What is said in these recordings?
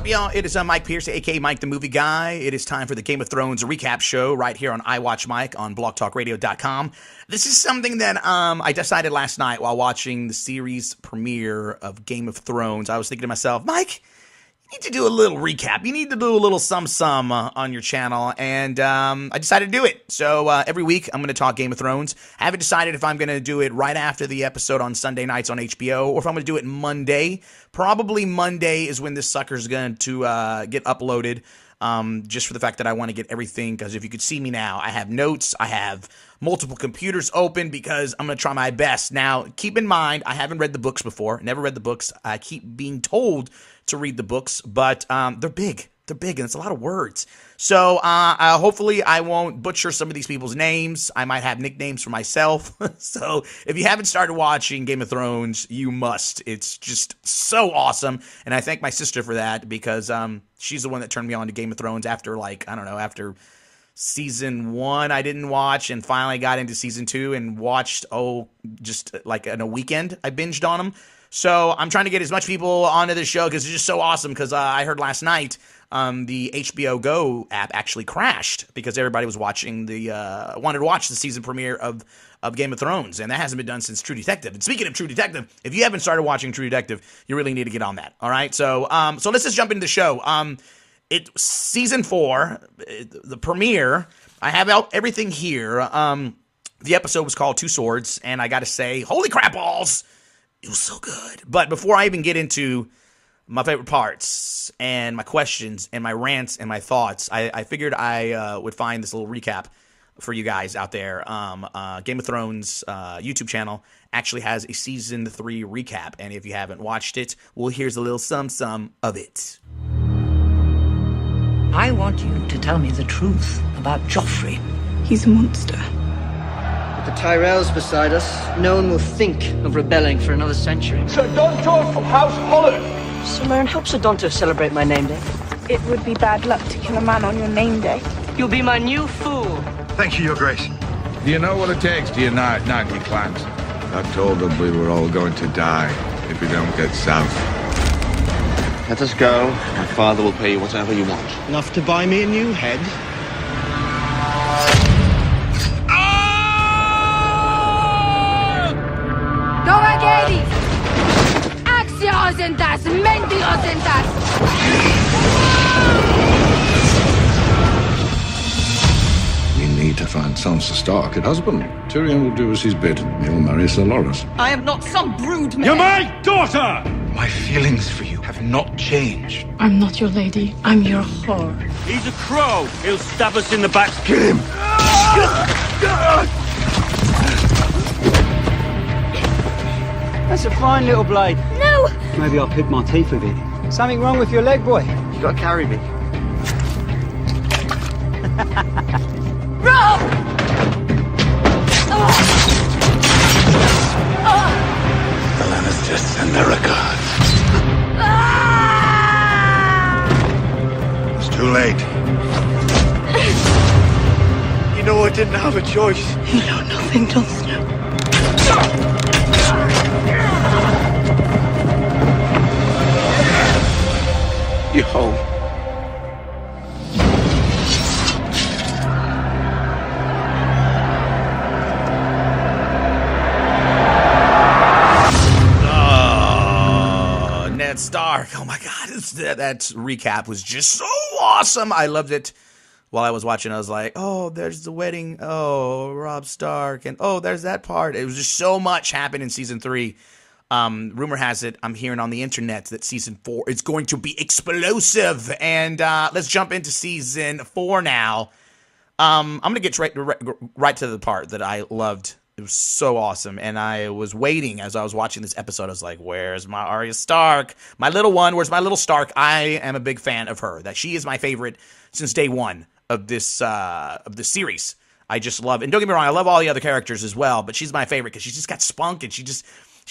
up, y'all? It is Mike Pierce, aka Mike the Movie Guy. It is time for the Game of Thrones recap show right here on I Watch Mike on blogtalkradio.com. This is something that I decided last night while watching the series premiere of Game of Thrones. I was thinking to myself, Mike, you need to do a little recap. You need to do a little sum on your channel, and I decided to do it. So every week I'm going to talk Game of Thrones. I haven't decided if I'm going to do it right after the episode on Sunday nights on HBO, or if I'm going to do it Monday. Probably Monday is when this sucker's going to get uploaded, just for the fact that I want to get everything, because if you could see me now, I have notes, I have multiple computers open because I'm going to try my best. Now, keep in mind, I haven't read the books before, never read the books. I keep being told to read the books, but they're big. They're big, and it's a lot of words. So hopefully I won't butcher some of these people's names. I might have nicknames for myself. So if you haven't started watching Game of Thrones, you must. It's just so awesome, and I thank my sister for that, because she's the one that turned me on to Game of Thrones after, like, I don't know, after season 1 I didn't watch, and finally got into season 2 and watched, just like in a weekend I binged on them. So I'm trying to get as much people onto this show because it's just so awesome, because I heard last night the HBO Go app actually crashed because everybody was watching wanted to watch the season premiere of Game of Thrones, and that hasn't been done since True Detective. And speaking of True Detective, if you haven't started watching True Detective, you really need to get on that, all right? So let's just jump into the show. Season 4, the premiere, I have everything here. The episode was called Two Swords, and I got to say, holy crap balls! It was so good. But before I even get into my favorite parts and my questions and my rants and my thoughts, I figured I would find this little recap for you guys out there. Game of Thrones YouTube channel actually has a season 3 recap, and if you haven't watched it, well, here's a little sum of it. I want you to tell me the truth about Joffrey. He's a monster. With the Tyrells beside us, no one will think of rebelling for another century. Sir Dontor of House Holland! Sir Meryn, help Sir Dontor celebrate my name day. It would be bad luck to kill a man on your name day. You'll be my new fool. Thank you, Your Grace. Do you know what it takes to unite your clans? I told them we were all going to die if we don't get south. Let us go. My father will pay you whatever you want. Enough to buy me a new head? We need to find Sansa Stark, her husband. Tyrion will do as he's bid. He'll marry Sir Loras. I am not some brood man. You're my daughter! My feelings for you have not changed. I'm not your lady. I'm your whore. He's a crow. He'll stab us in the back. Kill him! That's a fine little blade. No! Maybe I'll pick my teeth with it. Something wrong with your leg, boy? You gotta carry me. Rob! The Lannisters send their regards. It's too late. You know I didn't have a choice. You know nothing, Jon Snow. You home. Ned Stark. Oh my God, that recap was just so awesome. I loved it. While I was watching, I was like, oh, there's the wedding. Oh, Robb Stark. And oh, there's that part. It was just so much happened in season 3. Rumor has it, I'm hearing on the internet, that season 4 is going to be explosive. And let's jump into season 4 now. I'm going to get right to the part that I loved. It was so awesome. And I was waiting as I was watching this episode. I was like, where's my Arya Stark? My little one, where's my little Stark? I am a big fan of her. That she is my favorite since day 1 of this series. I just love, and don't get me wrong, I love all the other characters as well, but she's my favorite because she's just got spunk, and she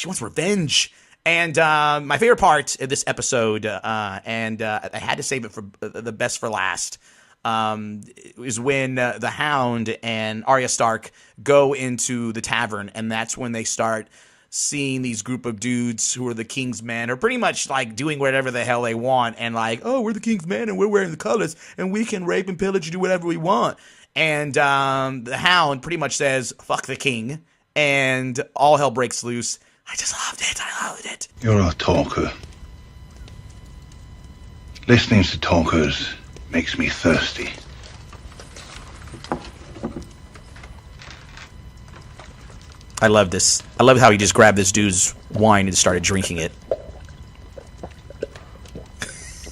wants revenge. And my favorite part of this episode, and I had to save it for the best for last, is when the Hound and Arya Stark go into the tavern, and that's when they start seeing these group of dudes who are the king's men are pretty much like doing whatever the hell they want and like, oh, we're the king's men and we're wearing the colors and we can rape and pillage and do whatever we want. And the Hound pretty much says, fuck the king, and all hell breaks loose. I just loved it. I loved it. You're a talker. Listening to talkers makes me thirsty. I love this. I love how he just grabbed this dude's wine and started drinking it.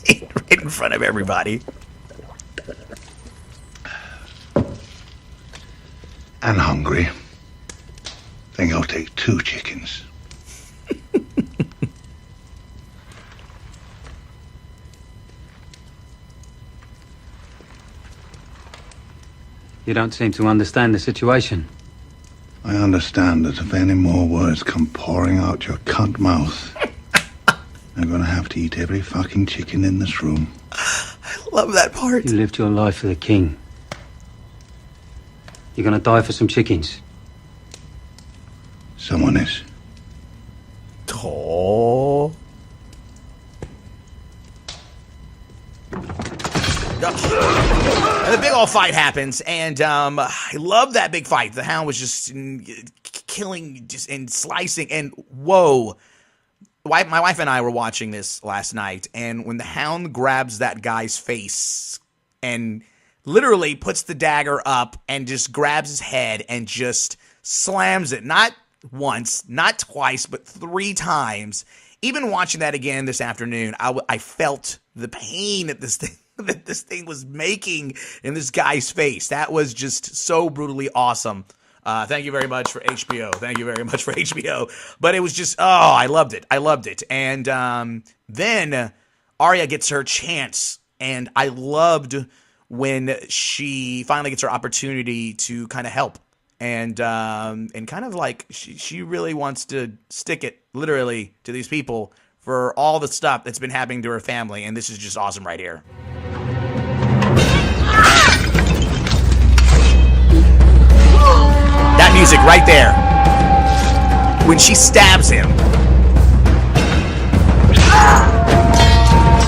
Right in front of everybody. And hungry. Think I'll take 2 chickens. You don't seem to understand the situation. I understand that if any more words come pouring out your cunt mouth, I'm gonna have to eat every fucking chicken in this room. I love that part. You lived your life for the king. You're gonna die for some chickens. Someone is. Oh. And the big old fight happens, and I love that big fight. The Hound was just killing, just and slicing, and whoa. My wife and I were watching this last night, and when the Hound grabs that guy's face and literally puts the dagger up and just grabs his head and just slams it, not once, not twice, but 3 times. Even watching that again this afternoon, I felt the pain that this thing was making in this guy's face. That was just so brutally awesome. Thank you very much for HBO. Thank you very much for HBO. But it was just, I loved it. I loved it. And then Arya gets her chance, and I loved when she finally gets her opportunity to kind of help. And kind of like she really wants to stick it literally to these people for all the stuff that's been happening to her family. And this is just awesome right here. That music right there. When she stabs him.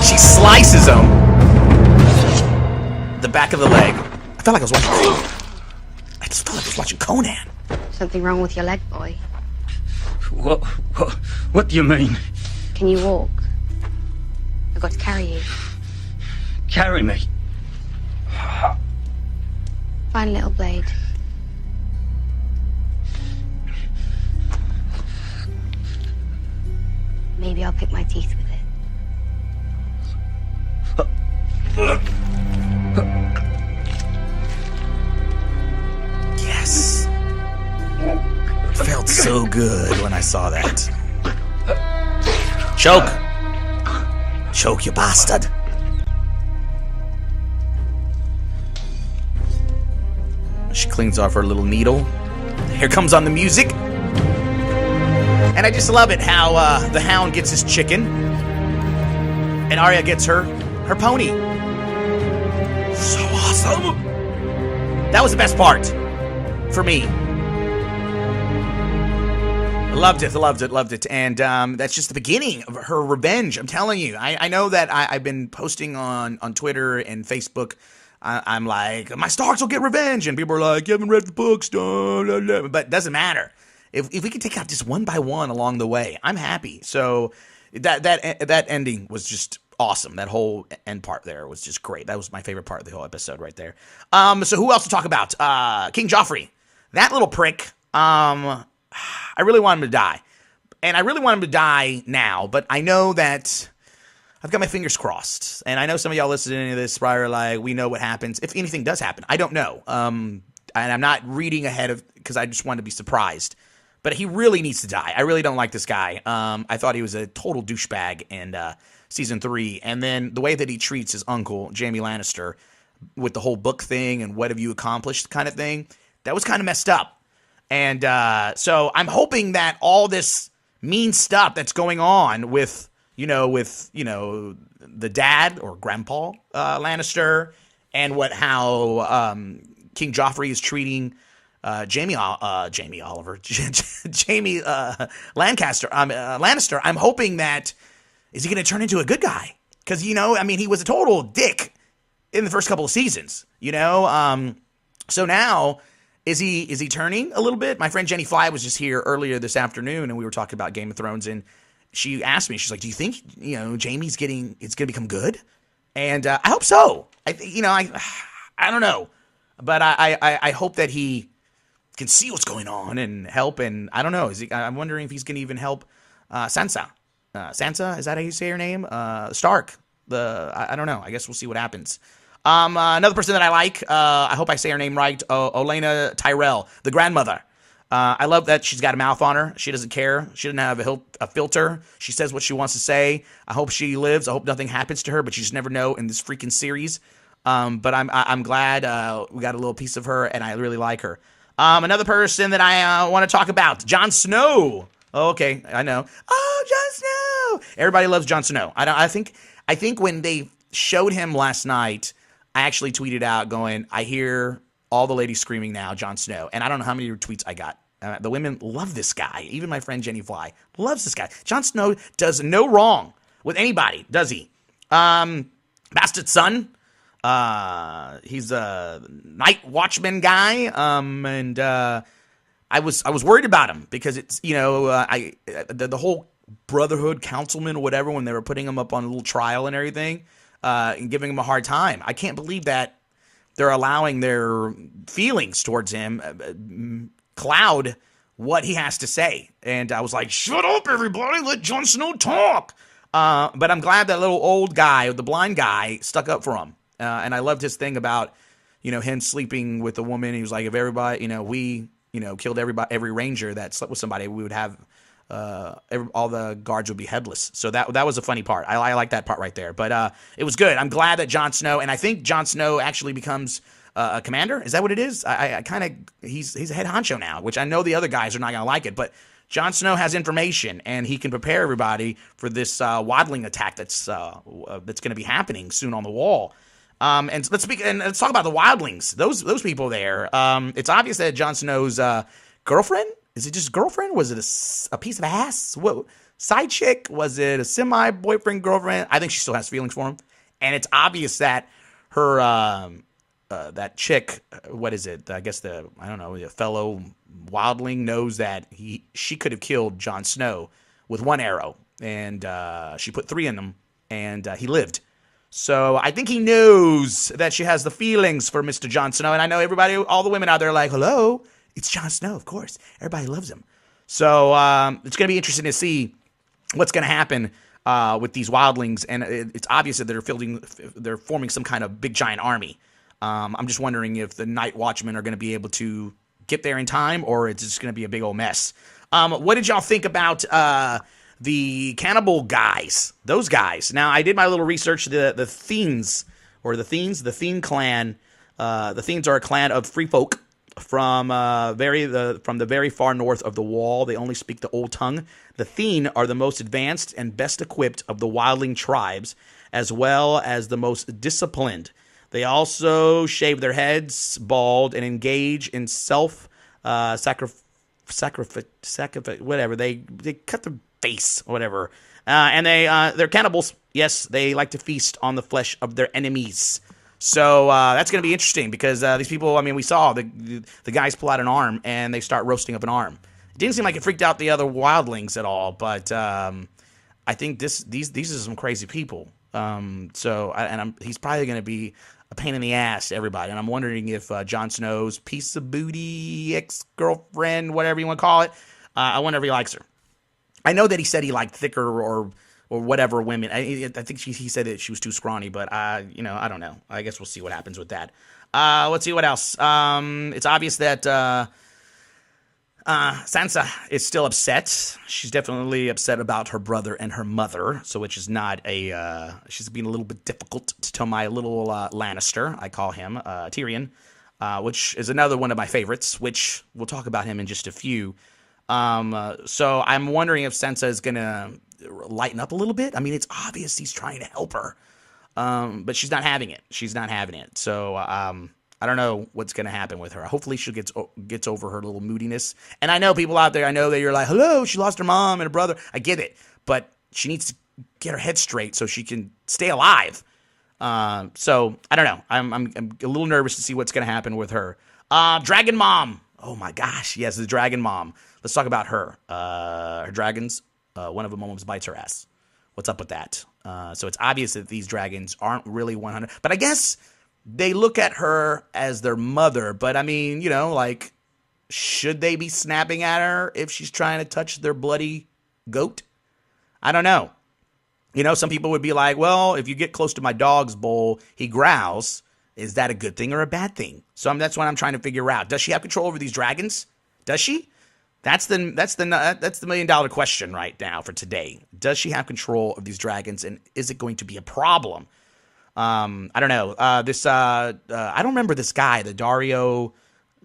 She slices him. The back of the leg. I felt like I was watching. I just felt like I was watching Conan. Something wrong with your leg, boy? What do you mean? Can you walk? I've got to carry you. Carry me? Find a little blade. Maybe I'll pick my teeth with it. Yes. Felt so good when I saw that. Choke. Choke, you bastard. She cleans off her little needle. Here comes on the music. And I just love it how the Hound gets his chicken. And Arya gets her pony. So awesome. That was the best part. For me. Loved it. And that's just the beginning of her revenge. I'm telling you. I know that I've been posting on Twitter and Facebook. I'm like, my Starks will get revenge. And people are like, you haven't read the books. But it doesn't matter. If we can take out just one by one along the way, I'm happy. So that ending was just awesome. That whole end part there was just great. That was my favorite part of the whole episode right there. So who else to talk about? King Joffrey. That little prick. I really want him to die. And I really want him to die now. But I know that I've got my fingers crossed. And I know some of y'all listening to this probably are like, we know what happens. If anything does happen, I don't know. And I'm not reading ahead of because I just want to be surprised. But he really needs to die. I really don't like this guy. I thought he was a total douchebag in season 3. And then the way that he treats his uncle, Jaime Lannister, with the whole book thing and what have you accomplished kind of thing, that was kind of messed up. And so I'm hoping that all this mean stuff that's going on with the dad or Grandpa Lannister and how King Joffrey is treating Jamie Oliver, Jamie Lannister. I'm hoping that is he going to turn into a good guy? Because he was a total dick in the first couple of seasons. So now is he turning a little bit? My friend Jenny Fly was just here earlier this afternoon, and we were talking about Game of Thrones, and she asked me, she's like, "Do you think Jamie's going to become good?" And I hope so. I don't know, but I hope that he can see what's going on and help. And I don't know. I'm wondering if he's going to even help Sansa. Sansa, is that how you say her name? Stark. I don't know. I guess we'll see what happens. Another person that I like, I hope I say her name right, Olenna Tyrell, the grandmother. I love that she's got a mouth on her. She doesn't care. She doesn't have a filter. She says what she wants to say. I hope she lives. I hope nothing happens to her, but you just never know in this freaking series. But I'm glad we got a little piece of her, and I really like her. Another person that I want to talk about, Jon Snow. Oh, okay, I know. Oh, Jon Snow. Everybody loves Jon Snow. I think when they showed him last night, I actually tweeted out going, I hear all the ladies screaming now, Jon Snow. And I don't know how many retweets I got. The women love this guy. Even my friend Jenny Fly loves this guy. Jon Snow does no wrong with anybody, does he? Bastard son. He's a night watchman guy. And I was worried about him because it's, the whole Brotherhood councilman or whatever, when they were putting him up on a little trial and everything, and giving him a hard time. I can't believe that they're allowing their feelings towards him cloud what he has to say. And I was like, shut up, everybody, let Jon Snow talk. But I'm glad that little old guy, the blind guy, stuck up for him. And I loved his thing about, him sleeping with a woman. He was like, if everybody, we, killed every ranger that slept with somebody, we would have all the guards would be headless. So that was a funny part. I like that part right there. But it was good. I'm glad that Jon Snow, and I think Jon Snow actually becomes a commander. Is that what it is? I kind of he's a head honcho now, which I know the other guys are not going to like it. But Jon Snow has information, and he can prepare everybody for this waddling attack that's going to be happening soon on the wall. And let's talk about the wildlings. Those people there. It's obvious that Jon Snow's girlfriend. Is it just girlfriend? Was it a piece of ass? What side chick? Was it a semi-boyfriend, girlfriend? I think she still has feelings for him. And it's obvious that her, that chick, what is it? I guess the fellow wildling knows that she could have killed Jon Snow with one arrow. And she put 3 in him, and he lived. So I think he knows that she has the feelings for Mr. Jon Snow. And I know all the women out there are like, hello? It's Jon Snow, of course. Everybody loves him. So it's going to be interesting to see what's going to happen with these wildlings. And it's obvious that they're forming some kind of big, giant army. I'm just wondering if the night watchmen are going to be able to get there in time, or it's just going to be a big old mess. What did y'all think about the cannibal guys? Those guys. Now, I did my little research. The Thanes, or the Thane clan. The Thanes are a clan of free folk from the very far north of the Wall. They only speak the old tongue. The Thane are the most advanced and best equipped of the wildling tribes, as well as the most disciplined. They also shave their heads bald and engage in sacrifice, whatever. They cut their face, whatever. And they're cannibals. Yes, they like to feast on the flesh of their enemies. So that's going to be interesting because these people, we saw the guys pull out an arm and they start roasting up an arm. It didn't seem like it freaked out the other wildlings at all, but I think these are some crazy people. He's probably going to be a pain in the ass to everybody. And I'm wondering if Jon Snow's piece of booty, ex-girlfriend, whatever you want to call it, I wonder if he likes her. I know that he said he liked thicker or whatever women. I think he said that she was too scrawny, but I don't know. I guess we'll see what happens with that. Let's see what else. It's obvious that Sansa is still upset. She's definitely upset about her brother and her mother, which is not she's being a little bit difficult to my little Lannister. I call him Tyrion, which is another one of my favorites, which we'll talk about him in just a few. So I'm wondering if Sansa is going to lighten up a little bit. It's obvious he's trying to help her, but she's not having it. So I I don't know what's going to happen with her. Hopefully she gets over her little moodiness. And I know people out there, I know that you're like, hello, she lost her mom and her brother. I get it. But she needs to get her head straight so she can stay alive. So I don't know. I'm a little nervous to see what's going to happen with her. Dragon Mom. Oh my gosh. Yes, the Dragon Mom. Let's talk about her. Her dragons. One of them almost bites her ass. What's up with that? So it's obvious that these dragons aren't really 100. But I guess they look at her as their mother. But I mean, you know, like, should they be snapping at her if she's trying to touch their bloody goat? I don't know. You know, some people would be like, well, if you get close to my dog's bowl, he growls. Is that a good thing or a bad thing? So that's what I'm trying to figure out. Does she have control over these dragons? Does she? That's the $1 million question right now for today. Does she have control of these dragons, and is it going to be a problem? I don't know. I don't remember this guy, the Dario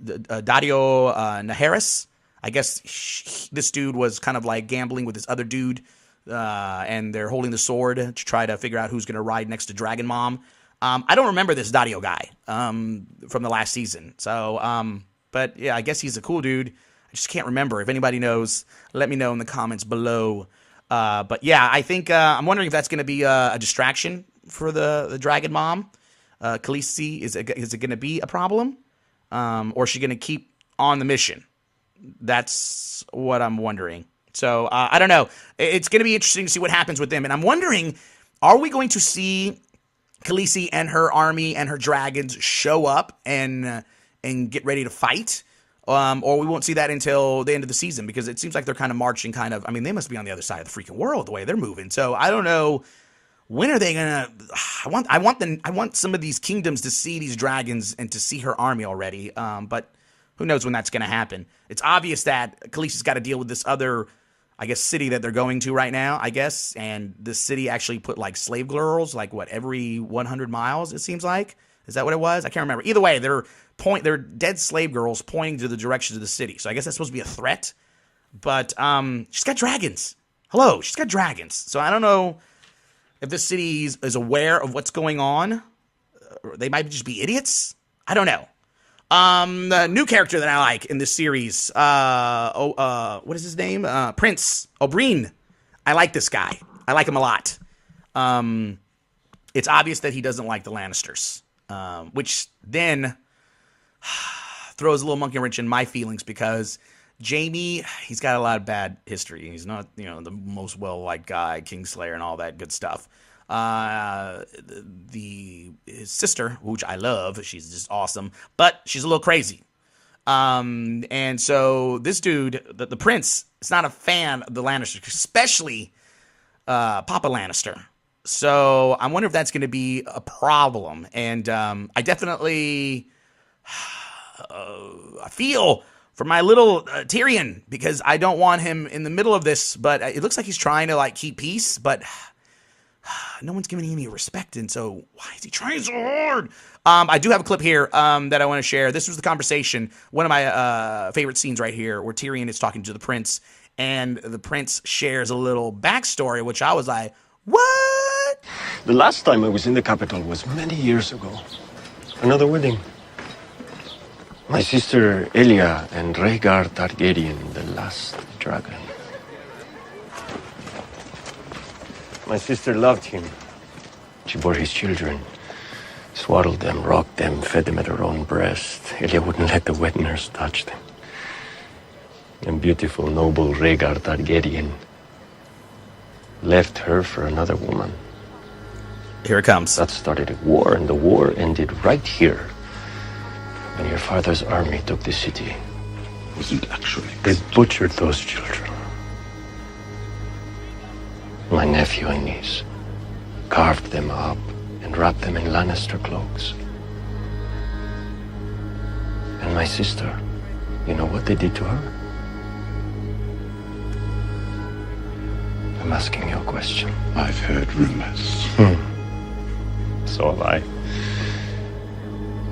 Naharis. I guess this dude was kind of like gambling with this other dude, and they're holding the sword to try to figure out who's going to ride next to Dragon Mom. I don't remember this Dario guy from the last season. So, but yeah, I guess he's a cool dude. I just can't remember. If anybody knows, let me know in the comments below. But yeah, I think I'm wondering if that's going to be a distraction for the Dragon Mom. Khaleesi, is it going to be a problem? Or is she going to keep on the mission? That's what I'm wondering. So I don't know. It's going to be interesting to see what happens with them. And I'm wondering, are we going to see Khaleesi and her army and her dragons show up and get ready to fight? Or we won't see that until the end of the season, because it seems like they're kind of marching I mean, they must be on the other side of the freaking world the way they're moving. So I don't know, when are they gonna, I want some of these kingdoms to see these dragons and to see her army already. But who knows when that's gonna happen. It's obvious that Khaleesi's got to deal with this other, I guess, city that they're going to right now, I guess. And this city actually put like slave girls, like what, every 100 miles, it seems like. Is that what it was? I can't remember. Either way, they're dead slave girls pointing to the directions of the city. So I guess that's supposed to be a threat. But she's got dragons. Hello, she's got dragons. So I don't know if this city is aware of what's going on. They might just be idiots. I don't know. The new character that I like in this series, what is his name? Prince Oberyn. I like this guy. I like him a lot. It's obvious that he doesn't like the Lannisters. Which then throws a little monkey wrench in my feelings, because Jaime, he's got a lot of bad history. He's not, the most well-liked guy, Kingslayer and all that good stuff. His sister, which I love, she's just awesome, but she's a little crazy. And so this dude, the prince, is not a fan of the Lannisters, especially Papa Lannister. So I wonder if that's going to be a problem. And I definitely I feel for my little Tyrion, because I don't want him in the middle of this. But it looks like he's trying to like keep peace, but no one's giving him any respect. And so why is he trying so hard? I do have a clip here that I want to share. This was the conversation, one of my favorite scenes right here, where Tyrion is talking to the prince, and the prince shares a little backstory, which I was like, what? The last time I was in the capital was many years ago. Another wedding. My sister Elia and Rhaegar Targaryen, the last dragon. My sister loved him. She bore his children, swaddled them, rocked them, fed them at her own breast. Elia wouldn't let the wet nurse touch them. And beautiful, noble Rhaegar Targaryen left her for another woman. Here it comes. That started a war, and the war ended right here, when your father's army took the city. Wasn't actually. They butchered those children. My nephew and niece carved them up and wrapped them in Lannister cloaks. And my sister, you know what they did to her? I'm asking you a question. I've heard rumors. So have I.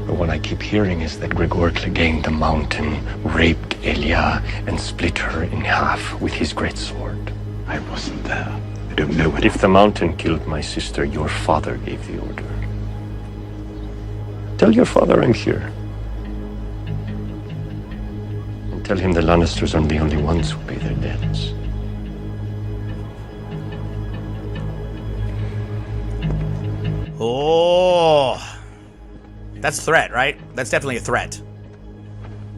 The one I keep hearing is that Gregor Clegane the Mountain raped Elia and split her in half with his great sword. I wasn't there. I don't know what. If the Mountain killed my sister, your father gave the order. Tell your father I'm here. Tell him the Lannisters aren't the only ones who pay their debts. Oh, that's a threat, right? That's definitely a threat.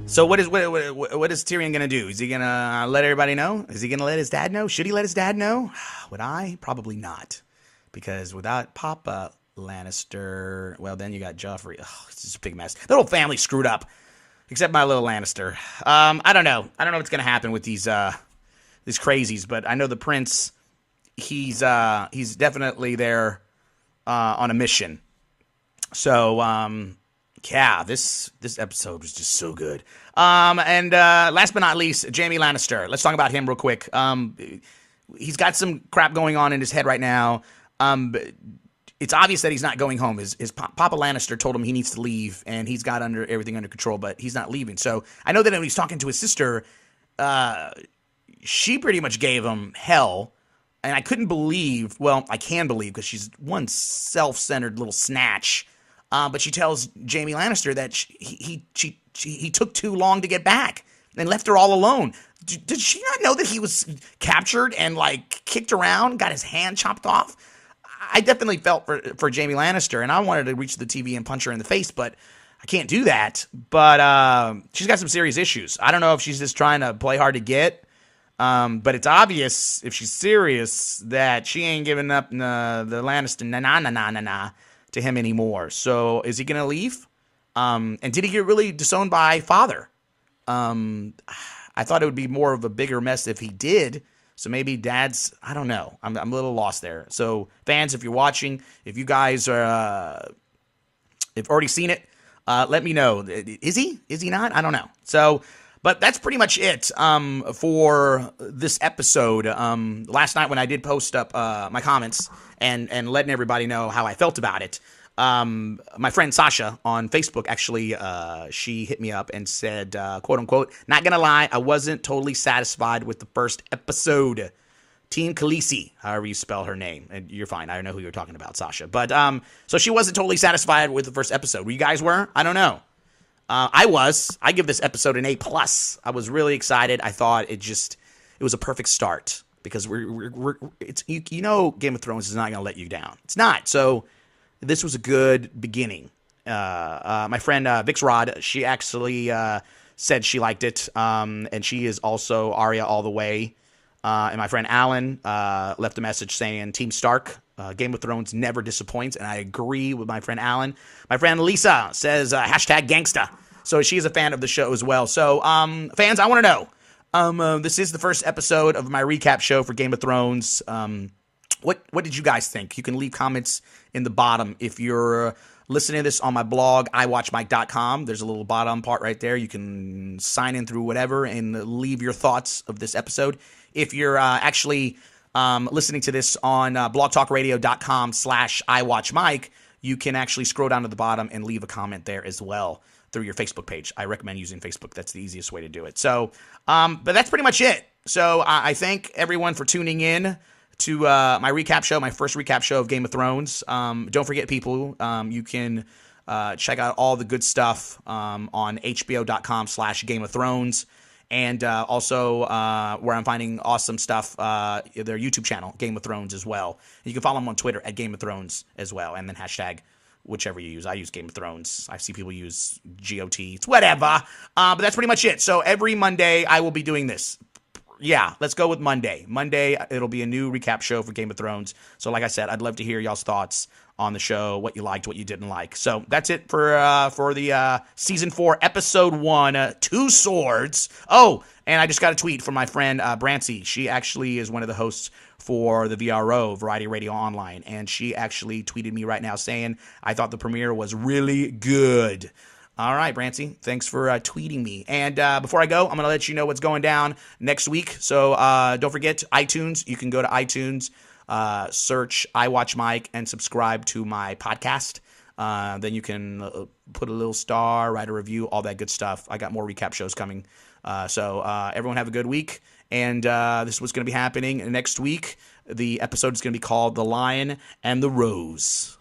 So what is Tyrion gonna do? Is he gonna let everybody know? Is he gonna let his dad know? Should he let his dad know? Would I? Probably not, because without Papa Lannister, well, then you got Joffrey. Oh, it's just a big mess. The whole family screwed up, except my little Lannister. I don't know. I don't know what's gonna happen with these crazies, but I know the prince. He's definitely there on a mission. So yeah, this episode was just so good. And last but not least, Jaime Lannister. Let's talk about him real quick. He's got some crap going on in his head right now. It's obvious that he's not going home. His Papa Lannister told him he needs to leave, and he's got everything under control, but he's not leaving. So I know that when he's talking to his sister, she pretty much gave him hell. And I couldn't believe, well, I can believe, because she's one self-centered little snatch. But she tells Jaime Lannister that he took too long to get back and left her all alone. Did she not know that he was captured and like kicked around, got his hand chopped off? I definitely felt for Jaime Lannister, and I wanted to reach the TV and punch her in the face, but I can't do that. But she's got some serious issues. I don't know if she's just trying to play hard to get. But it's obvious, if she's serious, that she ain't giving up the Lannister to him anymore. So is he going to leave? And did he get really disowned by father? I thought it would be more of a bigger mess if he did. So maybe dad's, I don't know. I'm a little lost there. So fans, if you're watching, if you guys have already seen it, let me know. Is he? Is he not? I don't know. So... But that's pretty much it for this episode. Last night when I did post up my comments and letting everybody know how I felt about it, my friend Sasha on Facebook actually, she hit me up and said, quote unquote, not gonna lie, I wasn't totally satisfied with the first episode. Team Khaleesi, however you spell her name. And you're fine. I know who you're talking about, Sasha. But so she wasn't totally satisfied with the first episode. You guys were? I don't know. I give this episode an A+. I was really excited. I thought it was a perfect start, because it's Game of Thrones is not going to let you down. It's not. So this was a good beginning. My friend Vix Rod, she actually said she liked it, and she is also Arya all the way. And my friend Alan left a message saying Team Stark. Game of Thrones never disappoints, and I agree with my friend Alan. My friend Lisa says hashtag gangsta. So she is a fan of the show as well. So fans, I want to know. This is the first episode of my recap show for Game of Thrones. What did you guys think? You can leave comments in the bottom. If you're listening to this on my blog, iwatchmike.com, there's a little bottom part right there. You can sign in through whatever and leave your thoughts of this episode. If you're actually listening to this on blogtalkradio.com/iwatchmike, you can actually scroll down to the bottom and leave a comment there as well through your Facebook page. I recommend using Facebook. That's the easiest way to do it. So, but that's pretty much it. So I thank everyone for tuning in to my recap show, my first recap show of Game of Thrones. Don't forget, people, you can check out all the good stuff on hbo.com/Game of Thrones. And also where I'm finding awesome stuff, their YouTube channel, Game of Thrones, as well. You can follow them on Twitter at Game of Thrones as well. And then hashtag whichever you use. I use Game of Thrones. I see people use GOT. It's whatever. But that's pretty much it. So every Monday I will be doing this. Yeah, let's go with Monday. Monday, it'll be a new recap show for Game of Thrones. So like I said, I'd love to hear y'all's thoughts on the show, what you liked, what you didn't like. So that's it for the Season 4, Episode 1, Two Swords. Oh, and I just got a tweet from my friend Brancy. She actually is one of the hosts for the VRO, Variety Radio Online, and she actually tweeted me right now saying, I thought the premiere was really good. All right, Brancy, thanks for tweeting me. And before I go, I'm going to let you know what's going down next week. So don't forget, iTunes. You can go to iTunes, search I Watch Mike, and subscribe to my podcast. Then you can put a little star, write a review, all that good stuff. I got more recap shows coming. So everyone have a good week. And this is what's going to be happening next week. The episode is going to be called The Lion and the Rose.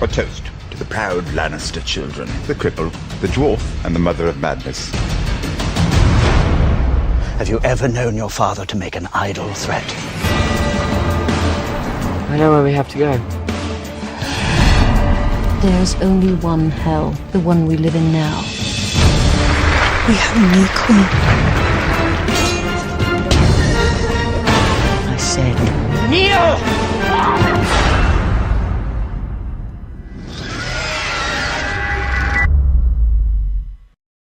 A toast to the proud Lannister children, the cripple, the dwarf, and the mother of madness. Have you ever known your father to make an idle threat? I know where we have to go. There's only one hell, the one we live in now. We have a new queen. I said, kneel!